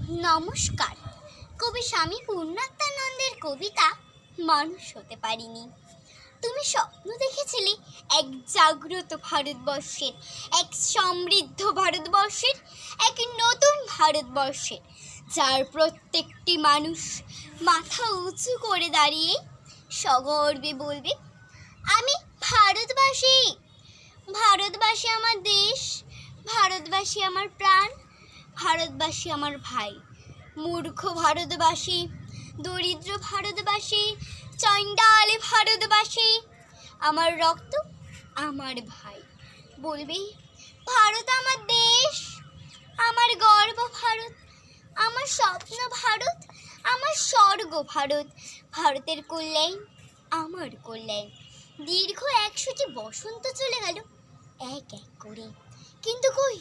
নমস্কার। কবি স্বামী পূর্ণাত্মানন্দের কবিতা মানুষ হতে পারিনি। তুমি স্বপ্ন দেখেছিলে এক জাগ্রত ভারতবর্ষের, এক সমৃদ্ধ ভারতবর্ষের, এক নতুন ভারতবর্ষের, যার প্রত্যেকটি মানুষ মাথা উঁচু করে দাঁড়িয়ে সগর্বে বলবে, আমি ভারতবাসী। ভারতবাসী আমার দেশ, ভারতবাসী আমার প্রাণ, ভারতবাসী আমার ভাই। মূর্খ ভারতবাসী, দরিদ্র ভারতবাসী, চণ্ডাল ভারতবাসী, আমার রক্ত আমার ভাই। বলবে, ভারত আমার দেশ, আমার গর্ব ভারত, আমার স্বপ্ন ভারত, আমার স্বর্গ ভারত। ভারতের কল্যাণ আমার কল্যাণ। দীর্ঘ 100টি বসন্ত চলে গেল এক এক করে, কিন্তু কই